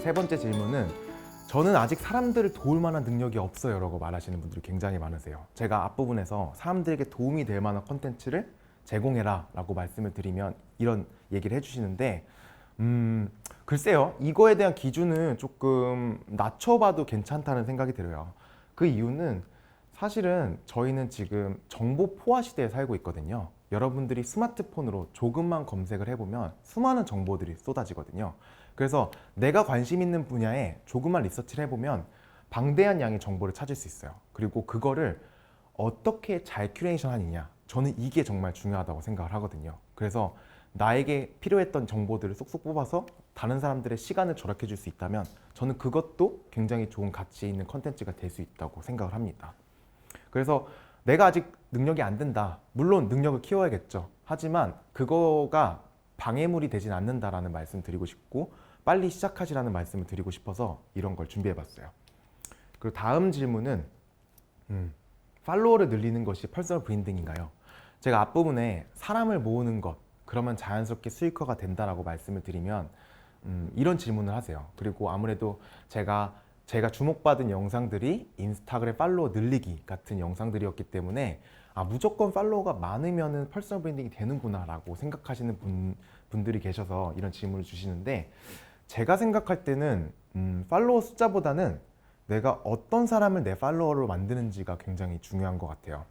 세 번째 질문은 저는 아직 사람들을 도울 만한 능력이 없어요 라고 말하시는 분들이 굉장히 많으세요. 제가 앞부분에서 사람들에게 도움이 될 만한 콘텐츠를 제공해라 라고 말씀을 드리면 이런 얘기를 해주시는데 글쎄요, 이거에 대한 기준은 조금 낮춰봐도 괜찮다는 생각이 들어요. 그 이유는 사실은 저희는 지금 정보 포화 시대에 살고 있거든요. 여러분들이 스마트폰으로 조금만 검색을 해보면 수많은 정보들이 쏟아지거든요. 그래서 내가 관심 있는 분야에 조금만 리서치를 해보면 방대한 양의 정보를 찾을 수 있어요. 그리고 그거를 어떻게 잘 큐레이션 하느냐, 저는 이게 정말 중요하다고 생각을 하거든요. 그래서 나에게 필요했던 정보들을 쏙쏙 뽑아서 다른 사람들의 시간을 절약해 줄 수 있다면 저는 그것도 굉장히 좋은 가치 있는 컨텐츠가 될 수 있다고 생각을 합니다. 그래서 내가 아직 능력이 안 된다, 물론 능력을 키워야겠죠. 하지만 그거가 방해물이 되진 않는다라는 말씀 드리고 싶고, 빨리 시작하시라는 말씀을 드리고 싶어서 이런 걸 준비해 봤어요. 그리고 다음 질문은 팔로워를 늘리는 것이 퍼스널 브랜딩인가요? 제가 앞부분에 사람을 모으는 것, 그러면 자연스럽게 수익화가 된다라고 말씀을 드리면 이런 질문을 하세요. 그리고 아무래도 제가 주목받은 영상들이 인스타그램 팔로워 늘리기 같은 영상들이었기 때문에 무조건 팔로워가 많으면 퍼스널 브랜딩이 되는구나 라고 생각하시는 분들이 계셔서 이런 질문을 주시는데, 제가 생각할 때는 팔로워 숫자보다는 내가 어떤 사람을 내 팔로워로 만드는지가 굉장히 중요한 것 같아요.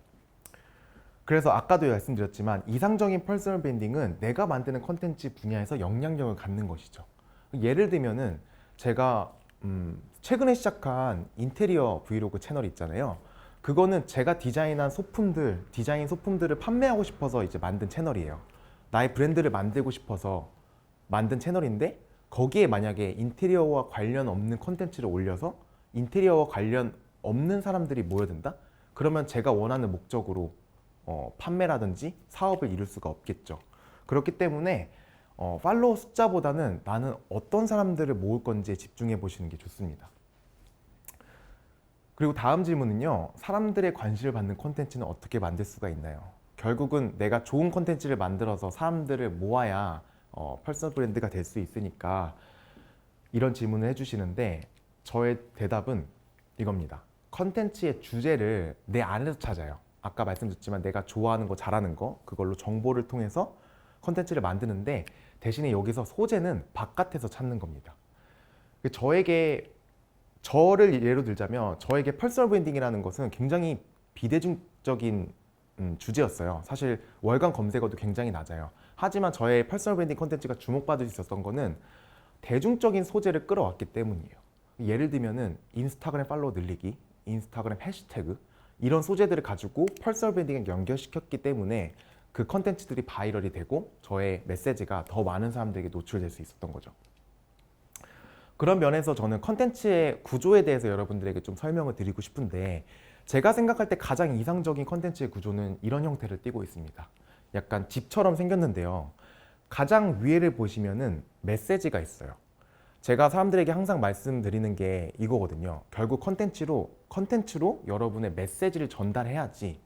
그래서 아까도 말씀드렸지만 이상적인 퍼스널 브랜딩은 내가 만드는 컨텐츠 분야에서 영향력을 갖는 것이죠. 예를 들면은 제가 최근에 시작한 인테리어 브이로그 채널이 있잖아요. 그거는 제가 디자인 소품들을 판매하고 싶어서 이제 만든 채널이에요. 나의 브랜드를 만들고 싶어서 만든 채널인데, 거기에 만약에 인테리어와 관련 없는 컨텐츠를 올려서 인테리어와 관련 없는 사람들이 모여든다? 그러면 제가 원하는 목적으로 판매라든지 사업을 이룰 수가 없겠죠. 그렇기 때문에 팔로워 숫자보다는 나는 어떤 사람들을 모을 건지에 집중해 보시는 게 좋습니다. 그리고 다음 질문은요, 사람들의 관심을 받는 콘텐츠는 어떻게 만들 수가 있나요? 결국은 내가 좋은 콘텐츠를 만들어서 사람들을 모아야 퍼스널 브랜드가 될 수 있으니까 이런 질문을 해주시는데, 저의 대답은 이겁니다. 컨텐츠의 주제를 내 안에서 찾아요. 아까 말씀드렸지만 내가 좋아하는 거, 잘하는 거, 그걸로 정보를 통해서 컨텐츠를 만드는데, 대신에 여기서 소재는 바깥에서 찾는 겁니다. 저를 예로 들자면 저에게 퍼스널 브랜딩이라는 것은 굉장히 비대중적인 주제였어요. 사실 월간 검색어도 굉장히 낮아요. 하지만 저의 퍼스널 브랜딩 컨텐츠가 주목받을 수 있었던 거는 대중적인 소재를 끌어왔기 때문이에요. 예를 들면은 인스타그램 팔로워 늘리기, 인스타그램 해시태그, 이런 소재들을 가지고 퍼스널 브랜딩에 연결시켰기 때문에 그 컨텐츠들이 바이럴이 되고 저의 메시지가 더 많은 사람들에게 노출될 수 있었던 거죠. 그런 면에서 저는 컨텐츠의 구조에 대해서 여러분들에게 좀 설명을 드리고 싶은데, 제가 생각할 때 가장 이상적인 컨텐츠의 구조는 이런 형태를 띠고 있습니다. 약간 집처럼 생겼는데요. 가장 위에를 보시면은 메시지가 있어요. 제가 사람들에게 항상 말씀드리는 게 이거거든요. 결국 컨텐츠로 여러분의 메시지를 전달해야지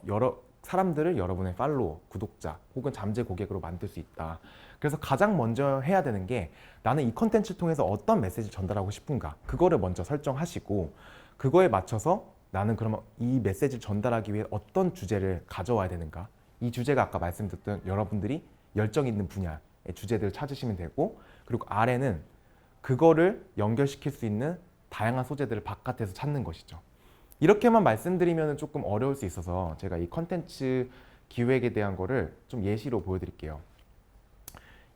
여러 사람들을 여러분의 팔로워, 구독자 혹은 잠재 고객으로 만들 수 있다. 그래서 가장 먼저 해야 되는 게, 나는 이 컨텐츠를 통해서 어떤 메시지를 전달하고 싶은가, 그거를 먼저 설정하시고, 그거에 맞춰서 나는 그러면 이 메시지를 전달하기 위해 어떤 주제를 가져와야 되는가, 이 주제가 아까 말씀드렸던 여러분들이 열정 있는 분야의 주제들을 찾으시면 되고, 그리고 아래는 그거를 연결시킬 수 있는 다양한 소재들을 바깥에서 찾는 것이죠. 이렇게만 말씀드리면 조금 어려울 수 있어서 제가 이 컨텐츠 기획에 대한 거를 좀 예시로 보여드릴게요.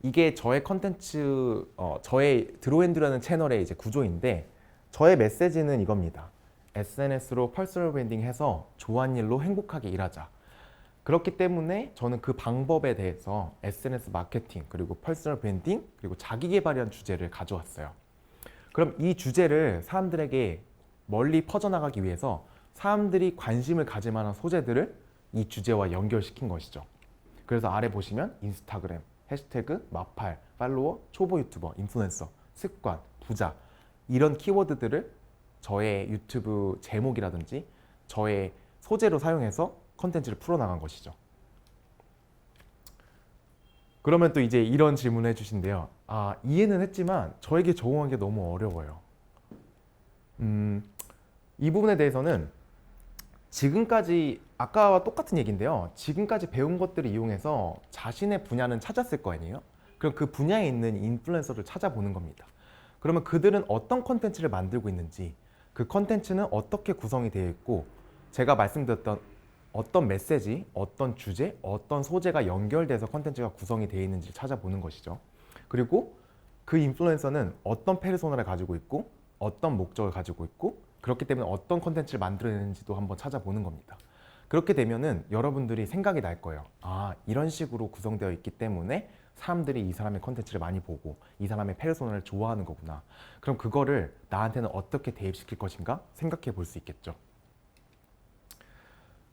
이게 저의 컨텐츠, 저의 드로앤드라는 채널의 이제 구조인데, 저의 메시지는 이겁니다. SNS로 퍼스널 브랜딩 해서 좋아하는 일로 행복하게 일하자. 그렇기 때문에 저는 그 방법에 대해서 SNS 마케팅, 그리고 퍼스널 브랜딩, 그리고 자기 개발이라는 주제를 가져왔어요. 그럼 이 주제를 사람들에게 멀리 퍼져나가기 위해서 사람들이 관심을 가질 만한 소재들을 이 주제와 연결시킨 것이죠. 그래서 아래 보시면 인스타그램, 해시태그, 마팔, 팔로워, 초보 유튜버, 인플루언서, 습관, 부자, 이런 키워드들을 저의 유튜브 제목이라든지 저의 소재로 사용해서 컨텐츠를 풀어나간 것이죠. 그러면 또 이제 이런 질문을 해주신대요. 아, 이해는 했지만 저에게 적응한 게 너무 어려워요. 이 부분에 대해서는 지금까지 아까와 똑같은 얘기인데요. 지금까지 배운 것들을 이용해서 자신의 분야는 찾았을 거 아니에요? 그럼 그 분야에 있는 인플루언서를 찾아보는 겁니다. 그러면 그들은 어떤 컨텐츠를 만들고 있는지, 그 컨텐츠는 어떻게 구성이 되어 있고, 제가 말씀드렸던 어떤 메시지, 어떤 주제, 어떤 소재가 연결돼서 컨텐츠가 구성이 되어 있는지 찾아보는 것이죠. 그리고 그 인플루언서는 어떤 페르소나를 가지고 있고 어떤 목적을 가지고 있고 그렇기 때문에 어떤 컨텐츠를 만들어내는지도 한번 찾아보는 겁니다. 그렇게 되면은 여러분들이 생각이 날 거예요. 아, 이런 식으로 구성되어 있기 때문에 사람들이 이 사람의 컨텐츠를 많이 보고 이 사람의 페르소나를 좋아하는 거구나. 그럼 그거를 나한테는 어떻게 대입시킬 것인가 생각해 볼 수 있겠죠.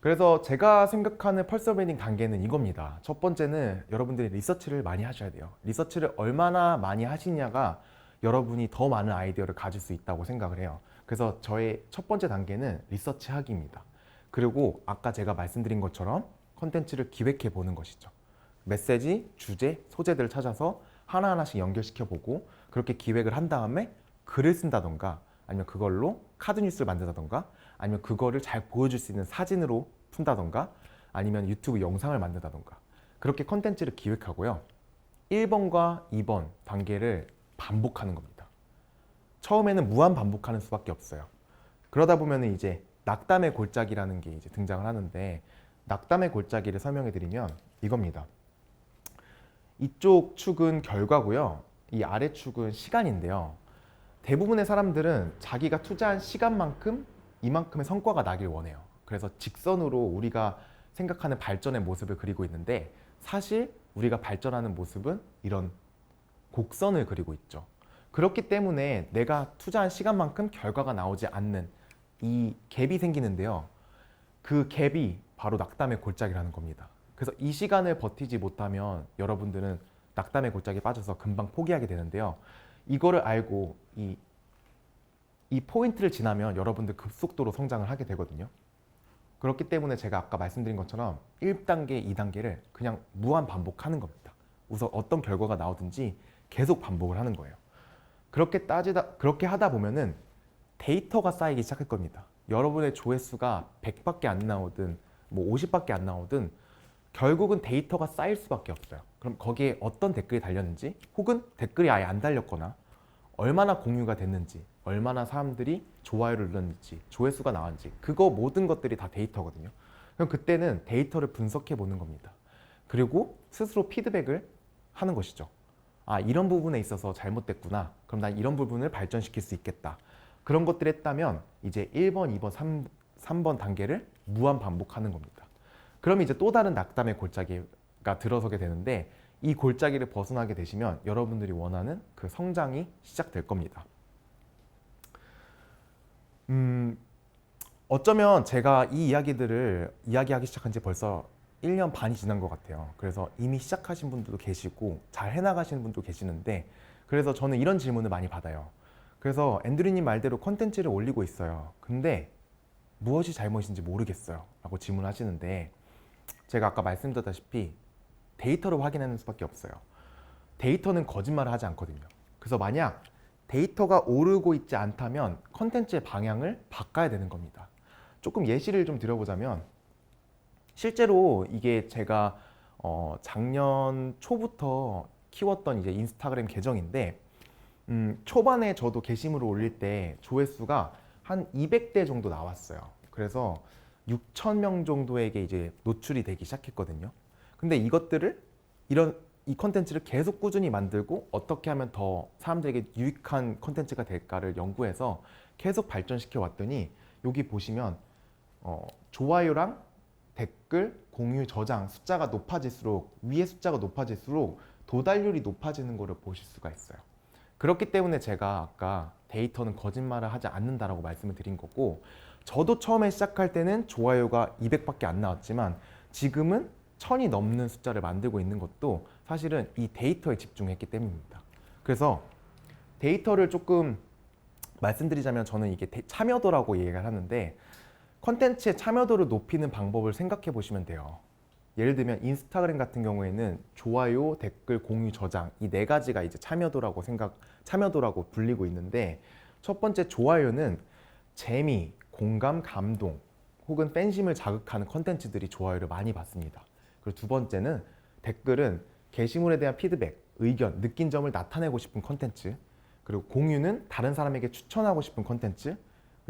그래서 제가 생각하는 퍼스널 브랜딩 단계는 이겁니다. 첫 번째는 여러분들이 리서치를 많이 하셔야 돼요. 리서치를 얼마나 많이 하시냐가 여러분이 더 많은 아이디어를 가질 수 있다고 생각을 해요. 그래서 저의 첫 번째 단계는 리서치 하기입니다. 그리고 아까 제가 말씀드린 것처럼 컨텐츠를 기획해 보는 것이죠. 메시지, 주제, 소재들을 찾아서 하나하나씩 연결시켜 보고 그렇게 기획을 한 다음에 글을 쓴다던가 아니면 그걸로 카드 뉴스를 만든다던가 아니면 그거를 잘 보여줄 수 있는 사진으로 푼다던가 아니면 유튜브 영상을 만든다던가 그렇게 컨텐츠를 기획하고요. 1번과 2번 단계를 반복하는 겁니다. 처음에는 무한 반복하는 수밖에 없어요. 그러다 보면 이제 낙담의 골짜기라는 게 이제 등장을 하는데 낙담의 골짜기를 설명해 드리면 이겁니다. 이쪽 축은 결과고요. 이 아래 축은 시간인데요. 대부분의 사람들은 자기가 투자한 시간만큼 이만큼의 성과가 나길 원해요. 그래서 직선으로 우리가 생각하는 발전의 모습을 그리고 있는데 사실 우리가 발전하는 모습은 이런 곡선을 그리고 있죠. 그렇기 때문에 내가 투자한 시간만큼 결과가 나오지 않는 이 갭이 생기는데요. 그 갭이 바로 낙담의 골짜기라는 겁니다. 그래서 이 시간을 버티지 못하면 여러분들은 낙담의 골짜기에 빠져서 금방 포기하게 되는데요. 이거를 알고 이 포인트를 지나면 여러분들 급속도로 성장을 하게 되거든요. 그렇기 때문에 제가 아까 말씀드린 것처럼 1단계, 2단계를 그냥 무한 반복하는 겁니다. 우선 어떤 결과가 나오든지 계속 반복을 하는 거예요. 그렇게 하다 보면은 데이터가 쌓이기 시작할 겁니다. 여러분의 조회수가 100밖에 안 나오든 뭐 50밖에 안 나오든 결국은 데이터가 쌓일 수밖에 없어요. 그럼 거기에 어떤 댓글이 달렸는지 혹은 댓글이 아예 안 달렸거나 얼마나 공유가 됐는지 얼마나 사람들이 좋아요를 눌렀는지 조회수가 나왔는지 그거 모든 것들이 다 데이터거든요. 그럼 그때는 데이터를 분석해 보는 겁니다. 그리고 스스로 피드백을 하는 것이죠. 아, 이런 부분에 있어서 잘못됐구나. 그럼 난 이런 부분을 발전시킬 수 있겠다. 그런 것들을 했다면 이제 1번, 2번, 3번 단계를 무한 반복하는 겁니다. 그럼 이제 또 다른 낙담의 골짜기가 들어서게 되는데 이 골짜기를 벗어나게 되시면 여러분들이 원하는 그 성장이 시작될 겁니다. 어쩌면 제가 이 이야기들을 이야기하기 시작한 지 벌써 1년 반이 지난 것 같아요. 그래서 이미 시작하신 분들도 계시고 잘 해나가시는 분도 계시는데 그래서 저는 이런 질문을 많이 받아요. 그래서 앤드류님 말대로 컨텐츠를 올리고 있어요. 근데 무엇이 잘못인지 모르겠어요 라고 질문하시는데 제가 아까 말씀드렸다시피 데이터로 확인하는 수밖에 없어요. 데이터는 거짓말을 하지 않거든요. 그래서 만약 데이터가 오르고 있지 않다면 컨텐츠의 방향을 바꿔야 되는 겁니다. 조금 예시를 좀 드려보자면 실제로 이게 제가 작년 초부터 키웠던 이제 인스타그램 계정인데 초반에 저도 게시물을 올릴 때 조회수가 한 200대 정도 나왔어요. 그래서 6,000명 정도에게 이제 노출이 되기 시작했거든요. 근데 이것들을 이 컨텐츠를 계속 꾸준히 만들고 어떻게 하면 더 사람들에게 유익한 컨텐츠가 될까를 연구해서 계속 발전시켜 왔더니 여기 보시면 좋아요랑 댓글, 공유, 저장 숫자가 높아질수록 위에 숫자가 높아질수록 도달률이 높아지는 것을 보실 수가 있어요. 그렇기 때문에 제가 아까 데이터는 거짓말을 하지 않는다라고 말씀을 드린 거고 저도 처음에 시작할 때는 좋아요가 200밖에 안 나왔지만 지금은 1000이 넘는 숫자를 만들고 있는 것도 사실은 이 데이터에 집중했기 때문입니다. 그래서 데이터를 조금 말씀드리자면 저는 이게 참여도라고 얘기를 하는데 컨텐츠의 참여도를 높이는 방법을 생각해 보시면 돼요. 예를 들면 인스타그램 같은 경우에는 좋아요, 댓글, 공유, 저장 이 네 가지가 이제 참여도라고 불리고 있는데, 첫 번째 좋아요는 재미, 공감, 감동 혹은 팬심을 자극하는 컨텐츠들이 좋아요를 많이 받습니다. 그리고 두 번째는 댓글은 게시물에 대한 피드백, 의견, 느낀 점을 나타내고 싶은 컨텐츠. 그리고 공유는 다른 사람에게 추천하고 싶은 컨텐츠.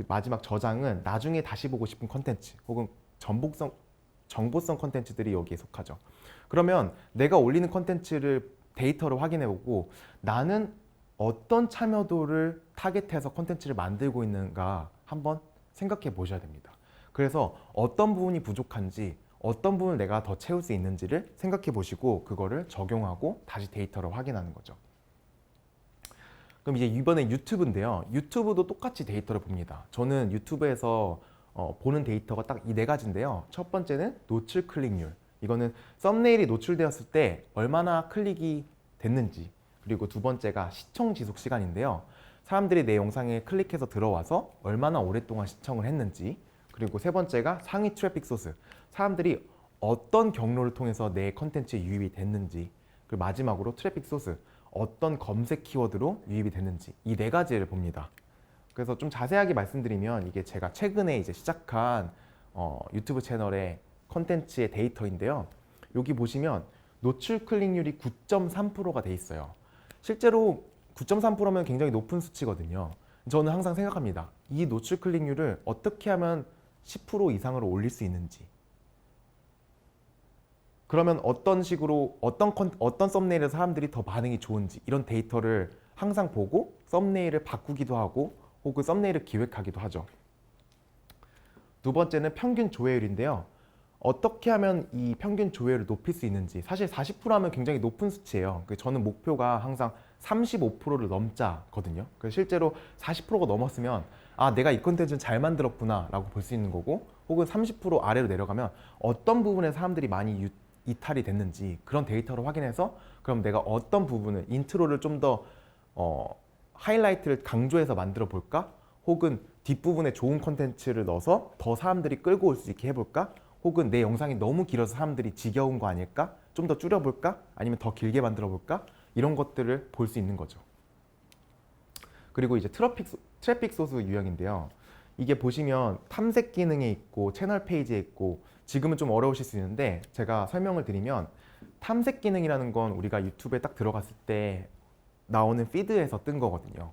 마지막 저장은 나중에 다시 보고 싶은 컨텐츠 혹은 정보성 컨텐츠들이 여기에 속하죠. 그러면 내가 올리는 컨텐츠를 데이터로 확인해보고 나는 어떤 참여도를 타겟해서 컨텐츠를 만들고 있는가 한번 생각해 보셔야 됩니다. 그래서 어떤 부분이 부족한지, 어떤 부분을 내가 더 채울 수 있는지를 생각해 보시고 그거를 적용하고 다시 데이터로 확인하는 거죠. 그럼 이제 이번에 유튜브인데요. 유튜브도 똑같이 데이터를 봅니다. 저는 유튜브에서 보는 데이터가 딱 이 네 가지인데요. 첫 번째는 노출 클릭률. 이거는 썸네일이 노출되었을 때 얼마나 클릭이 됐는지. 그리고 두 번째가 시청 지속 시간인데요. 사람들이 내 영상에 클릭해서 들어와서 얼마나 오랫동안 시청을 했는지. 그리고 세 번째가 상위 트래픽 소스. 사람들이 어떤 경로를 통해서 내 컨텐츠에 유입이 됐는지. 그리고 마지막으로 트래픽 소스. 어떤 검색 키워드로 유입이 됐는지. 이 네 가지를 봅니다. 그래서 좀 자세하게 말씀드리면 이게 제가 최근에 이제 시작한 유튜브 채널의 컨텐츠의 데이터인데요. 여기 보시면 노출 클릭률이 9.3%가 돼 있어요. 실제로 9.3%면 굉장히 높은 수치거든요. 저는 항상 생각합니다. 이 노출 클릭률을 어떻게 하면 10% 이상으로 올릴 수 있는지. 그러면 어떤 식으로 어떤 썸네일에서 사람들이 더 반응이 좋은지 이런 데이터를 항상 보고 썸네일을 바꾸기도 하고 혹은 썸네일을 기획하기도 하죠. 두 번째는 평균 조회율인데요. 어떻게 하면 이 평균 조회율을 높일 수 있는지. 사실 40% 하면 굉장히 높은 수치예요. 저는 목표가 항상 35%를 넘자거든요. 그래서 실제로 40%가 넘었으면 아, 내가 이 콘텐츠는 잘 만들었구나 라고 볼 수 있는 거고, 혹은 30% 아래로 내려가면 어떤 부분에 사람들이 많이 이탈이 됐는지 그런 데이터를 확인해서 그럼 내가 어떤 부분을 인트로를 좀 더 하이라이트를 강조해서 만들어 볼까? 혹은 뒷부분에 좋은 컨텐츠를 넣어서 더 사람들이 끌고 올 수 있게 해볼까? 혹은 내 영상이 너무 길어서 사람들이 지겨운 거 아닐까? 좀 더 줄여볼까? 아니면 더 길게 만들어 볼까? 이런 것들을 볼 수 있는 거죠. 그리고 이제 트래픽 소스 유형인데요. 이게 보시면 탐색 기능에 있고 채널 페이지에 있고, 지금은 좀 어려우실 수 있는데 제가 설명을 드리면, 탐색 기능이라는 건 우리가 유튜브에 딱 들어갔을 때 나오는 피드에서 뜬 거거든요.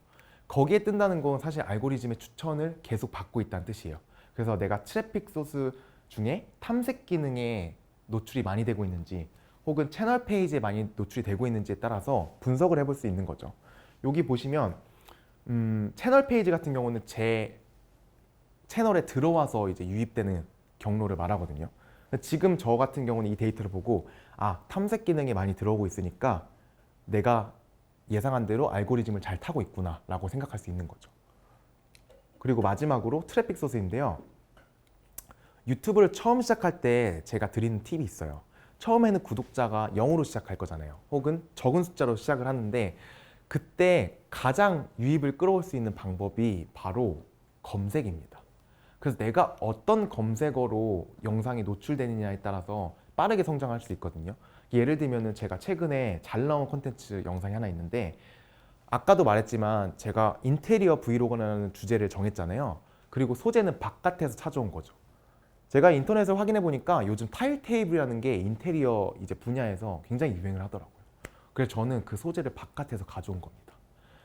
거기에 뜬다는 건 사실 알고리즘의 추천을 계속 받고 있다는 뜻이에요. 그래서 내가 트래픽 소스 중에 탐색 기능에 노출이 많이 되고 있는지 혹은 채널 페이지에 많이 노출이 되고 있는지에 따라서 분석을 해볼 수 있는 거죠. 여기 보시면 채널 페이지 같은 경우는 제 채널에 들어와서 이제 유입되는 경로를 말하거든요. 지금 저 같은 경우는 이 데이터를 보고 아, 탐색 기능이 많이 들어오고 있으니까 내가 예상한 대로 알고리즘을 잘 타고 있구나 라고 생각할 수 있는 거죠. 그리고 마지막으로 트래픽 소스인데요. 유튜브를 처음 시작할 때 제가 드리는 팁이 있어요. 처음에는 구독자가 0으로 시작할 거잖아요. 혹은 적은 숫자로 시작을 하는데 그때 가장 유입을 끌어올 수 있는 방법이 바로 검색입니다. 그래서 내가 어떤 검색어로 영상이 노출되느냐에 따라서 빠르게 성장할 수 있거든요. 예를 들면 제가 최근에 잘 나온 콘텐츠 영상이 하나 있는데, 아까도 말했지만 제가 인테리어 브이로그라는 주제를 정했잖아요. 그리고 소재는 바깥에서 찾아온 거죠. 제가 인터넷을 확인해 보니까 요즘 타일 테이블이라는 게 인테리어 이제 분야에서 굉장히 유행을 하더라고요. 그래서 저는 그 소재를 바깥에서 가져온 겁니다.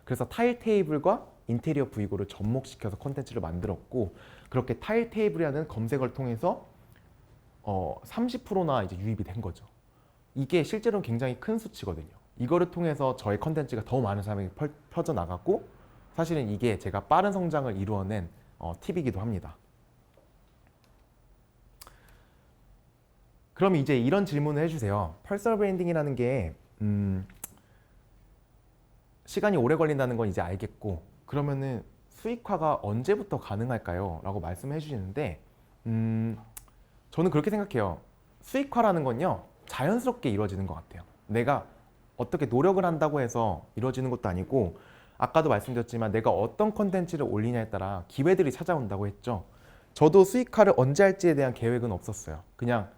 그래서 타일 테이블과 인테리어 브이로그를 접목시켜서 콘텐츠를 만들었고, 그렇게 타일 테이블이라는 검색어를 통해서 30%나 이제 유입이 된 거죠. 이게 실제로는 굉장히 큰 수치거든요. 이거를 통해서 저의 컨텐츠가 더 많은 사람에게 펴져 나갔고, 사실은 이게 제가 빠른 성장을 이루어낸 팁이기도 합니다. 그럼 이제 이런 질문을 해주세요. 퍼스널 브랜딩이라는 게 시간이 오래 걸린다는 건 이제 알겠고, 그러면은 수익화가 언제부터 가능할까요? 라고 말씀해 주시는데 저는 그렇게 생각해요. 수익화라는 건요, 자연스럽게 이루어지는 것 같아요. 내가 어떻게 노력을 한다고 해서 이루어지는 것도 아니고, 아까도 말씀드렸지만 내가 어떤 컨텐츠를 올리냐에 따라 기회들이 찾아온다고 했죠. 저도 수익화를 언제 할지에 대한 계획은 없었어요. 그냥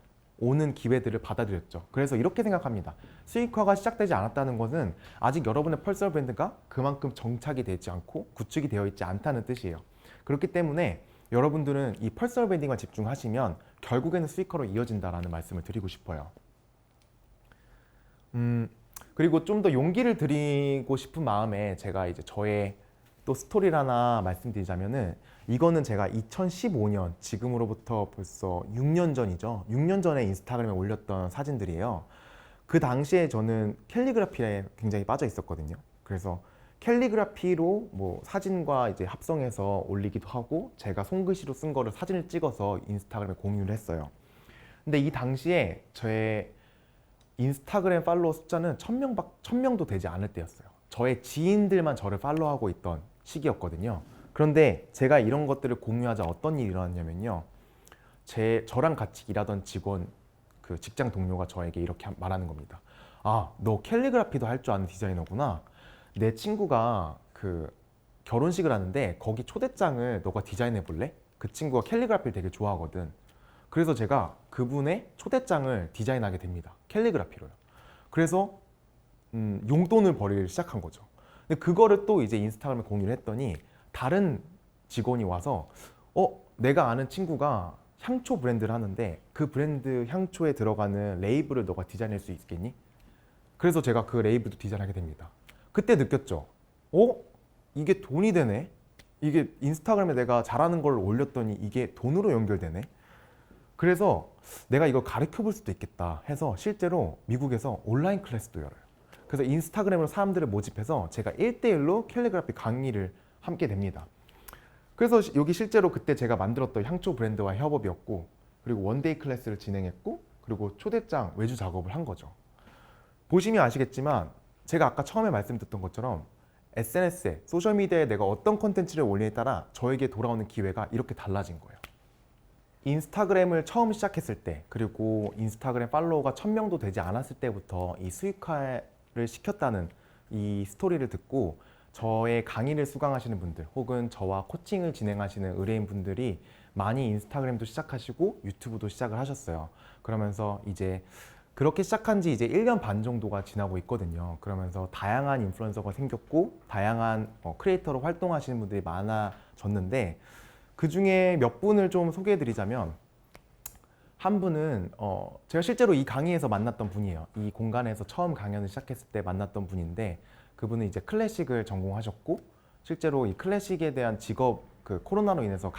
오는 기회들을 받아들였죠. 그래서 이렇게 생각합니다. 수익화가 시작되지 않았다는 것은 아직 여러분의 퍼스널 브랜드가 그만큼 정착이 되지 않고 구축이 되어 있지 않다는 뜻이에요. 그렇기 때문에 여러분들은 이 퍼스널 브랜딩만 집중하시면 결국에는 수익화로 이어진다라는 말씀을 드리고 싶어요. 그리고 좀 더 용기를 드리고 싶은 마음에 제가 이제 저의 또 스토리를 하나 말씀드리자면은, 이거는 제가 2015년, 지금으로부터 벌써 6년 전이죠. 6년 전에 인스타그램에 올렸던 사진들이에요. 그 당시에 저는 캘리그라피에 굉장히 빠져 있었거든요. 그래서 캘리그라피로 뭐 사진과 이제 합성해서 올리기도 하고, 제가 손글씨로 쓴 거를 사진을 찍어서 인스타그램에 공유를 했어요. 근데 이 당시에 제 인스타그램 팔로워 숫자는 1000명도 되지 않을 때였어요. 저의 지인들만 저를 팔로우하고 있던 시기였거든요. 그런데 제가 이런 것들을 공유하자 어떤 일이 일어났냐면요. 저랑 같이 일하던 직원, 그 직장 동료가 저에게 이렇게 말하는 겁니다. 아, 너 캘리그라피도 할 줄 아는 디자이너구나. 내 친구가 그 결혼식을 하는데 거기 초대장을 너가 디자인해 볼래? 그 친구가 캘리그라피를 되게 좋아하거든. 그래서 제가 그분의 초대장을 디자인하게 됩니다. 캘리그라피로요. 그래서 용돈을 벌이기 시작한 거죠. 근데 그거를 또 이제 인스타그램에 공유를 했더니 다른 직원이 와서 내가 아는 친구가 향초 브랜드를 하는데 그 브랜드 향초에 들어가는 레이블을 너가 디자인할 수 있겠니? 그래서 제가 그 레이블도 디자인하게 됩니다. 그때 느꼈죠. 이게 돈이 되네? 이게 인스타그램에 내가 잘하는 걸 올렸더니 이게 돈으로 연결되네? 그래서 내가 이걸 가르쳐 볼 수도 있겠다 해서 실제로 미국에서 온라인 클래스도 열어요. 그래서 인스타그램으로 사람들을 모집해서 제가 1대1로 캘리그라피 강의를 함께 됩니다. 그래서 여기 실제로 그때 제가 만들었던 향초 브랜드와 협업이었고, 그리고 원데이 클래스를 진행했고, 그리고 초대장 외주 작업을 한 거죠. 보시면 아시겠지만 제가 아까 처음에 말씀드렸던 것처럼 SNS에, 소셜미디어에 내가 어떤 콘텐츠를 올리냐에 따라 저에게 돌아오는 기회가 이렇게 달라진 거예요. 인스타그램을 처음 시작했을 때, 그리고 인스타그램 팔로워가 1000명도 되지 않았을 때부터 이 수익화를 시켰다는 이 스토리를 듣고 저의 강의를 수강하시는 분들, 혹은 저와 코칭을 진행하시는 의뢰인분들이 많이 인스타그램도 시작하시고 유튜브도 시작을 하셨어요. 그러면서 이제 그렇게 시작한 지 이제 1년 반 정도가 지나고 있거든요. 그러면서 다양한 인플루언서가 생겼고, 다양한 크리에이터로 활동하시는 분들이 많아졌는데, 그 중에 몇 분을 좀 소개해 드리자면, 한 분은 제가 실제로 이 강의에서 만났던 분이에요. 이 공간에서 처음 강연을 시작했을 때 만났던 분인데, 그분은 이제 클래식을 전공하셨고, 실제로 이 클래식에 대한 직업, 그 코로나로 인해서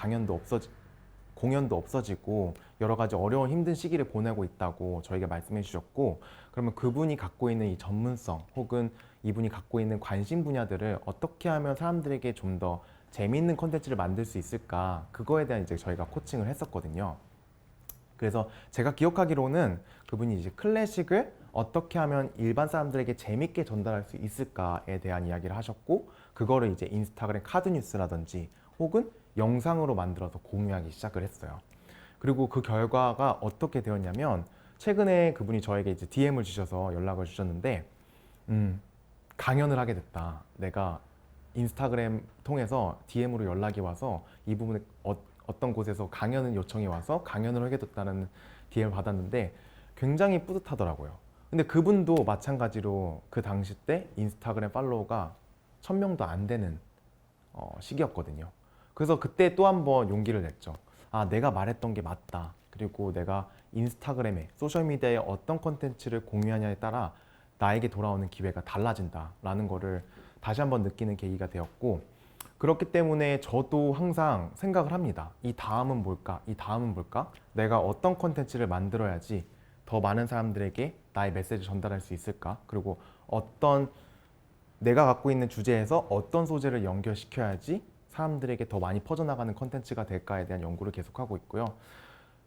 공연도 없어지고 여러 가지 어려운 힘든 시기를 보내고 있다고 저에게 말씀해 주셨고, 그러면 그분이 갖고 있는 이 전문성, 혹은 이분이 갖고 있는 관심 분야들을 어떻게 하면 사람들에게 좀 더 재미있는 콘텐츠를 만들 수 있을까, 그거에 대한 이제 저희가 코칭을 했었거든요. 그래서 제가 기억하기로는 그분이 이제 클래식을 어떻게 하면 일반 사람들에게 재밌게 전달할 수 있을까에 대한 이야기를 하셨고, 그거를 이제 인스타그램 카드 뉴스라든지 혹은 영상으로 만들어서 공유하기 시작을 했어요. 그리고 그 결과가 어떻게 되었냐면, 최근에 그분이 저에게 이제 DM을 주셔서 연락을 주셨는데, 강연을 하게 됐다. 내가 인스타그램 통해서 DM으로 연락이 와서 이 부분에 어떤 곳에서 강연을 요청이 와서 강연을 하게 됐다는 DM을 받았는데 굉장히 뿌듯하더라고요. 근데 그분도 마찬가지로 그 당시 때 인스타그램 팔로워가 1000명도 안 되는 시기였거든요. 그래서 그때 또 한 번 용기를 냈죠. 아, 내가 말했던 게 맞다. 그리고 내가 인스타그램에, 소셜미디어에 어떤 콘텐츠를 공유하냐에 따라 나에게 돌아오는 기회가 달라진다라는 거를 다시 한번 느끼는 계기가 되었고, 그렇기 때문에 저도 항상 생각을 합니다. 이 다음은 뭘까? 이 다음은 뭘까? 내가 어떤 콘텐츠를 만들어야지 더 많은 사람들에게 나의 메시지를 전달할 수 있을까? 그리고 내가 갖고 있는 주제에서 어떤 소재를 연결시켜야지 사람들에게 더 많이 퍼져나가는 콘텐츠가 될까에 대한 연구를 계속하고 있고요.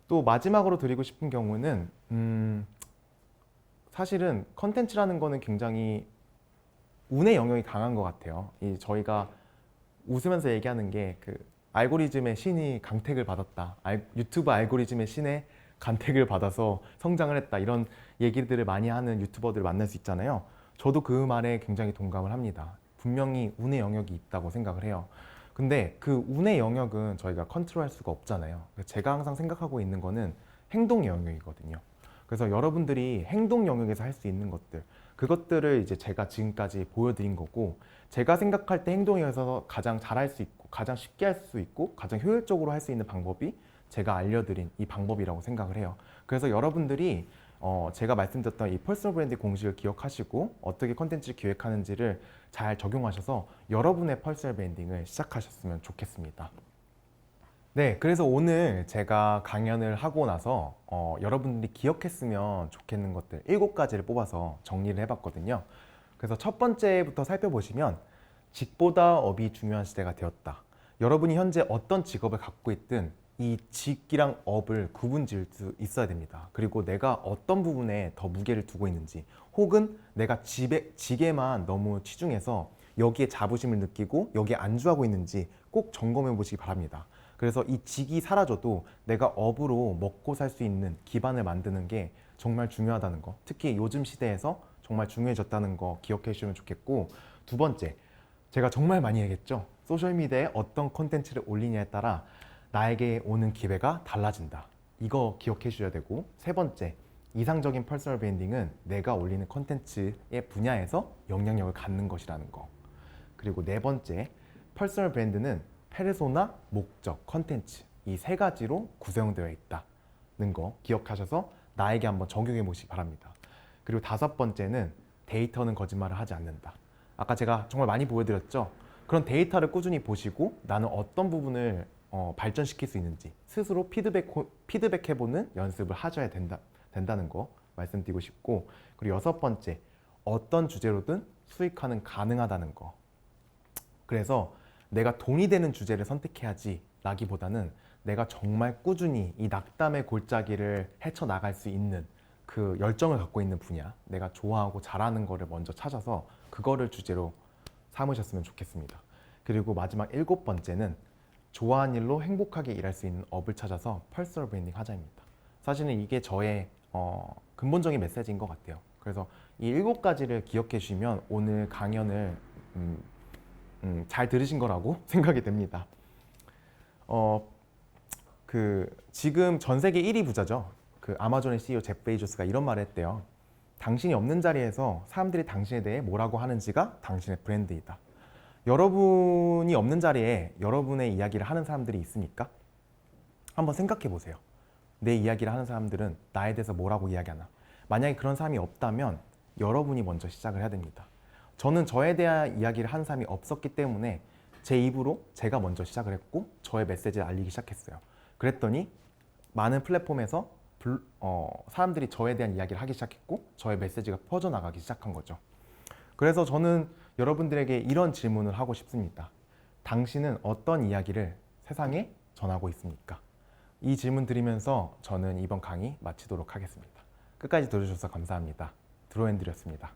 또 마지막으로 드리고 싶은 경우는 사실은 콘텐츠라는 거는 굉장히 운의 영역이 강한 것 같아요. 저희가 웃으면서 얘기하는 게 그 알고리즘의 신이 강택을 받았다. 유튜브 알고리즘의 신의 간택을 받아서 성장을 했다. 이런 얘기들을 많이 하는 유튜버들을 만날 수 있잖아요. 저도 그 말에 굉장히 동감을 합니다. 분명히 운의 영역이 있다고 생각을 해요. 근데 그 운의 영역은 저희가 컨트롤할 수가 없잖아요. 제가 항상 생각하고 있는 거는 행동의 영역이거든요. 그래서 여러분들이 행동 영역에서 할 수 있는 것들, 그것들을 이제 제가 지금까지 보여드린 거고, 제가 생각할 때 행동에서 가장 잘할 수 있고 가장 쉽게 할 수 있고 가장 효율적으로 할 수 있는 방법이 제가 알려드린 이 방법이라고 생각을 해요. 그래서 여러분들이 제가 말씀드렸던 이 퍼스널 브랜드 공식을 기억하시고 어떻게 컨텐츠를 기획하는지를 잘 적용하셔서 여러분의 퍼스널 브랜딩을 시작하셨으면 좋겠습니다. 네, 그래서 오늘 제가 강연을 하고 나서 여러분들이 기억했으면 좋겠는 것들 7가지를 뽑아서 정리를 해봤거든요. 그래서 첫 번째부터 살펴보시면 직보다 업이 중요한 시대가 되었다. 여러분이 현재 어떤 직업을 갖고 있든 이 직이랑 업을 구분 지을 수 있어야 됩니다. 그리고 내가 어떤 부분에 더 무게를 두고 있는지, 혹은 내가 직에만 너무 치중해서 여기에 자부심을 느끼고 여기에 안주하고 있는지 꼭 점검해 보시기 바랍니다. 그래서 이 직이 사라져도 내가 업으로 먹고 살 수 있는 기반을 만드는 게 정말 중요하다는 거, 특히 요즘 시대에서 정말 중요해졌다는 거 기억해 주시면 좋겠고, 두 번째, 제가 정말 많이 얘기했죠. 소셜미디어에 어떤 콘텐츠를 올리냐에 따라 나에게 오는 기회가 달라진다. 이거 기억해 주셔야 되고, 세 번째, 이상적인 퍼스널 브랜딩은 내가 올리는 콘텐츠의 분야에서 영향력을 갖는 것이라는 거. 그리고 네 번째, 퍼스널 브랜드는 페르소나, 목적, 컨텐츠 이 3가지로 구성되어 있다는 거 기억하셔서 나에게 한번 적용해 보시기 바랍니다. 그리고 5번째는 데이터는 거짓말을 하지 않는다. 아까 제가 정말 많이 보여드렸죠. 그런 데이터를 꾸준히 보시고 나는 어떤 부분을 발전시킬 수 있는지 스스로 피드백해보는 연습을 하셔야 된다는 거 말씀드리고 싶고, 그리고 6번째, 어떤 주제로든 수익화는 가능하다는 거. 그래서 내가 돈이 되는 주제를 선택해야지 라기보다는 내가 정말 꾸준히 이 낙담의 골짜기를 헤쳐나갈 수 있는 그 열정을 갖고 있는 분야, 내가 좋아하고 잘하는 거를 먼저 찾아서 그거를 주제로 삼으셨으면 좋겠습니다. 그리고 마지막 7번째는 좋아하는 일로 행복하게 일할 수 있는 업을 찾아서 퍼스널 브랜딩 하자입니다. 사실은 이게 저의 근본적인 메시지인 것 같아요. 그래서 이 7가지를 기억해 주시면 오늘 강연을 잘 들으신 거라고 생각이 됩니다. 지금 전 세계 1위 부자죠. 그 아마존의 CEO 제프 베이조스가 이런 말을 했대요. 당신이 없는 자리에서 사람들이 당신에 대해 뭐라고 하는지가 당신의 브랜드이다. 여러분이 없는 자리에 여러분의 이야기를 하는 사람들이 있습니까? 한번 생각해 보세요. 내 이야기를 하는 사람들은 나에 대해서 뭐라고 이야기하나? 만약에 그런 사람이 없다면 여러분이 먼저 시작을 해야 됩니다. 저는 저에 대한 이야기를 하는 사람이 없었기 때문에 제 입으로 제가 먼저 시작을 했고 저의 메시지를 알리기 시작했어요. 그랬더니 많은 플랫폼에서 사람들이 저에 대한 이야기를 하기 시작했고 저의 메시지가 퍼져나가기 시작한 거죠. 그래서 저는 여러분들에게 이런 질문을 하고 싶습니다. 당신은 어떤 이야기를 세상에 전하고 있습니까? 이 질문 드리면서 저는 이번 강의 마치도록 하겠습니다. 끝까지 들어주셔서 감사합니다. 드로앤드렸습니다.